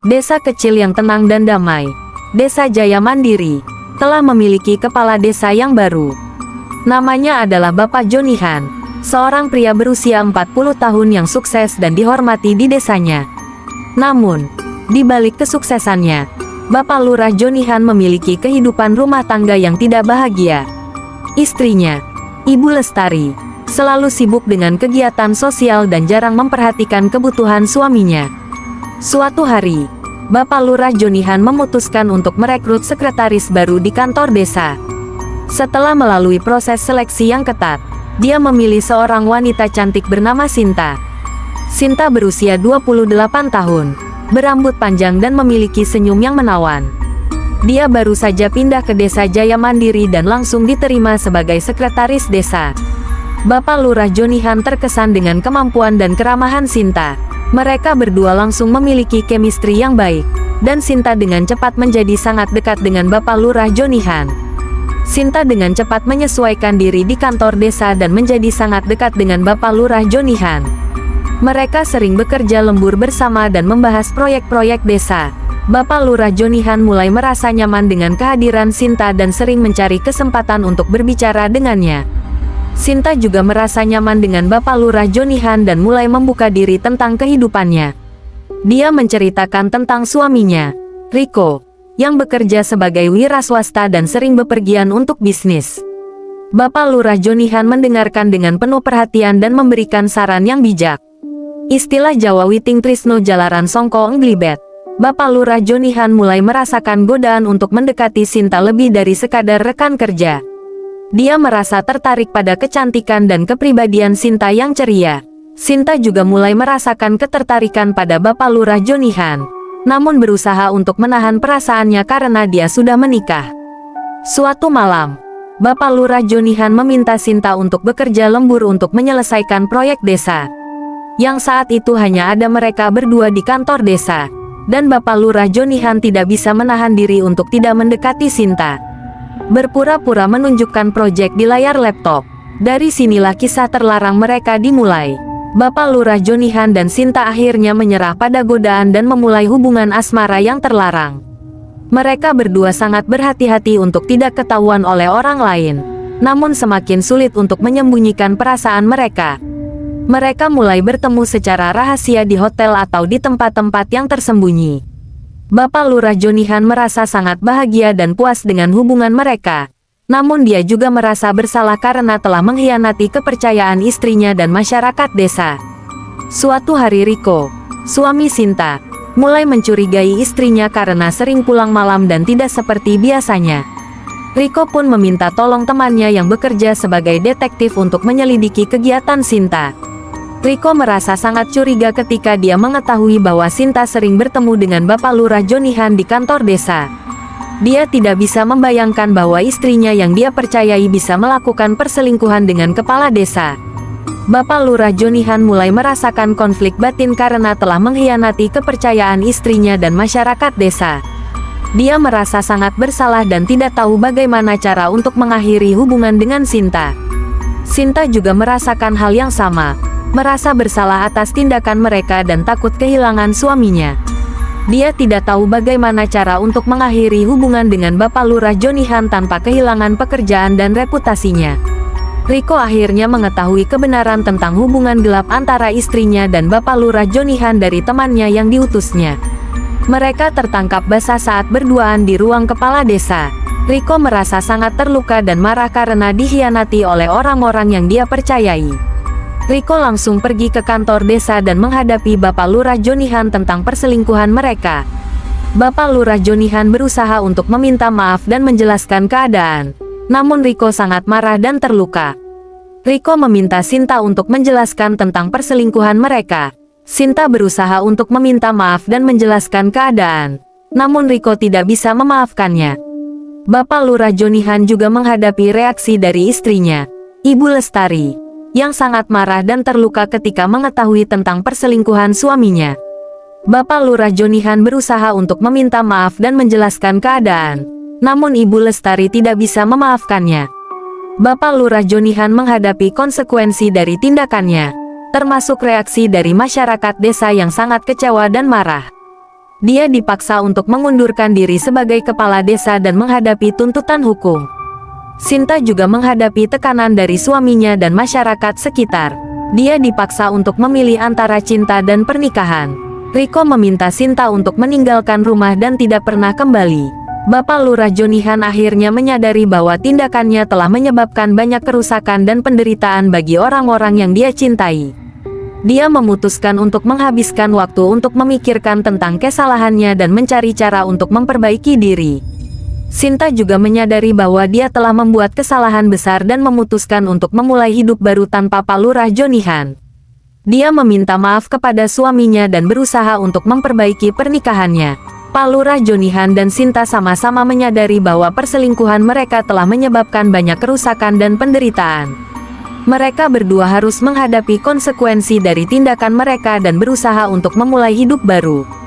Desa kecil yang tenang dan damai, Desa Jaya Mandiri, telah memiliki kepala desa yang baru. Namanya adalah Bapak Jonihan, seorang pria berusia 40 tahun yang sukses dan dihormati di desanya. Namun, di balik kesuksesannya, Bapak Lurah Jonihan memiliki kehidupan rumah tangga yang tidak bahagia. Istrinya, Ibu Lestari, selalu sibuk dengan kegiatan sosial dan jarang memperhatikan kebutuhan suaminya. Suatu hari, Bapak Lurah Jonihan memutuskan untuk merekrut sekretaris baru di kantor desa. Setelah melalui proses seleksi yang ketat, dia memilih seorang wanita cantik bernama Sinta. Sinta berusia 28 tahun, berambut panjang dan memiliki senyum yang menawan. Dia baru saja pindah ke Desa Jaya Mandiri dan langsung diterima sebagai sekretaris desa. Bapak Lurah Jonihan terkesan dengan kemampuan dan keramahan Sinta. Mereka berdua langsung memiliki chemistry yang baik, dan Sinta dengan cepat menjadi sangat dekat dengan Bapak Lurah Jonihan. Sinta dengan cepat menyesuaikan diri di kantor desa dan menjadi sangat dekat dengan Bapak Lurah Jonihan. Mereka sering bekerja lembur bersama dan membahas proyek-proyek desa. Bapak Lurah Jonihan mulai merasa nyaman dengan kehadiran Sinta dan sering mencari kesempatan untuk berbicara dengannya. Sinta juga merasa nyaman dengan Bapak Lurah Jonihan dan mulai membuka diri tentang kehidupannya. Dia menceritakan tentang suaminya, Riko, yang bekerja sebagai wira swasta dan sering bepergian untuk bisnis. Bapak Lurah Jonihan mendengarkan dengan penuh perhatian dan memberikan saran yang bijak. Istilah Jawa Witing Trisno Jalaran Songko Nglibet. Bapak Lurah Jonihan mulai merasakan godaan untuk mendekati Sinta lebih dari sekadar rekan kerja. Dia merasa tertarik pada kecantikan dan kepribadian Sinta yang ceria. Sinta juga mulai merasakan ketertarikan pada Bapak Lurah Jonihan, namun berusaha untuk menahan perasaannya karena dia sudah menikah. Suatu malam, Bapak Lurah Jonihan meminta Sinta untuk bekerja lembur untuk menyelesaikan proyek desa. Yang saat itu hanya ada mereka berdua di kantor desa, dan Bapak Lurah Jonihan tidak bisa menahan diri untuk tidak mendekati Sinta. Berpura-pura menunjukkan proyek di layar laptop. Dari sinilah kisah terlarang mereka dimulai. Bapak Lurah Jonihan dan Sinta akhirnya menyerah pada godaan dan memulai hubungan asmara yang terlarang. Mereka berdua sangat berhati-hati untuk tidak ketahuan oleh orang lain, namun semakin sulit untuk menyembunyikan perasaan mereka. Mereka mulai bertemu secara rahasia di hotel atau di tempat-tempat yang tersembunyi. Bapak Lurah Jonihan merasa sangat bahagia dan puas dengan hubungan mereka. Namun dia juga merasa bersalah karena telah mengkhianati kepercayaan istrinya dan masyarakat desa. Suatu hari Riko, suami Sinta, mulai mencurigai istrinya karena sering pulang malam dan tidak seperti biasanya. Riko pun meminta tolong temannya yang bekerja sebagai detektif untuk menyelidiki kegiatan Sinta. Riko merasa sangat curiga ketika dia mengetahui bahwa Sinta sering bertemu dengan Bapak Lurah Jonihan di kantor desa. Dia tidak bisa membayangkan bahwa istrinya yang dia percayai bisa melakukan perselingkuhan dengan kepala desa. Bapak Lurah Jonihan mulai merasakan konflik batin karena telah mengkhianati kepercayaan istrinya dan masyarakat desa. Dia merasa sangat bersalah dan tidak tahu bagaimana cara untuk mengakhiri hubungan dengan Sinta. Sinta juga merasakan hal yang sama. Merasa bersalah atas tindakan mereka dan takut kehilangan suaminya. Dia tidak tahu bagaimana cara untuk mengakhiri hubungan dengan Bapak Lurah Jonihan tanpa kehilangan pekerjaan dan reputasinya. Riko akhirnya mengetahui kebenaran tentang hubungan gelap antara istrinya dan Bapak Lurah Jonihan dari temannya yang diutusnya. Mereka tertangkap basah saat berduaan di ruang kepala desa. Riko merasa sangat terluka dan marah karena dikhianati oleh orang-orang yang dia percayai. Riko langsung pergi ke kantor desa dan menghadapi Bapak Lurah Jonihan tentang perselingkuhan mereka. Bapak Lurah Jonihan berusaha untuk meminta maaf dan menjelaskan keadaan. Namun Riko sangat marah dan terluka. Riko meminta Sinta untuk menjelaskan tentang perselingkuhan mereka. Sinta berusaha untuk meminta maaf dan menjelaskan keadaan. Namun Riko tidak bisa memaafkannya. Bapak Lurah Jonihan juga menghadapi reaksi dari istrinya, Ibu Lestari, yang sangat marah dan terluka ketika mengetahui tentang perselingkuhan suaminya. Bapak Lurah Jonihan berusaha untuk meminta maaf dan menjelaskan keadaan. Namun Ibu Lestari tidak bisa memaafkannya. Bapak Lurah Jonihan menghadapi konsekuensi dari tindakannya, termasuk reaksi dari masyarakat desa yang sangat kecewa dan marah. Dia dipaksa untuk mengundurkan diri sebagai kepala desa dan menghadapi tuntutan hukum. Sinta juga menghadapi tekanan dari suaminya dan masyarakat sekitar. Dia dipaksa untuk memilih antara cinta dan pernikahan. Riko meminta Sinta untuk meninggalkan rumah dan tidak pernah kembali. Bapak Lurah Jonihan akhirnya menyadari bahwa tindakannya telah menyebabkan banyak kerusakan dan penderitaan bagi orang-orang yang dia cintai. Dia memutuskan untuk menghabiskan waktu untuk memikirkan tentang kesalahannya dan mencari cara untuk memperbaiki diri. Sinta juga menyadari bahwa dia telah membuat kesalahan besar dan memutuskan untuk memulai hidup baru tanpa Pak Lurah Jonihan. Dia meminta maaf kepada suaminya dan berusaha untuk memperbaiki pernikahannya. Pak Lurah Jonihan dan Sinta sama-sama menyadari bahwa perselingkuhan mereka telah menyebabkan banyak kerusakan dan penderitaan. Mereka berdua harus menghadapi konsekuensi dari tindakan mereka dan berusaha untuk memulai hidup baru.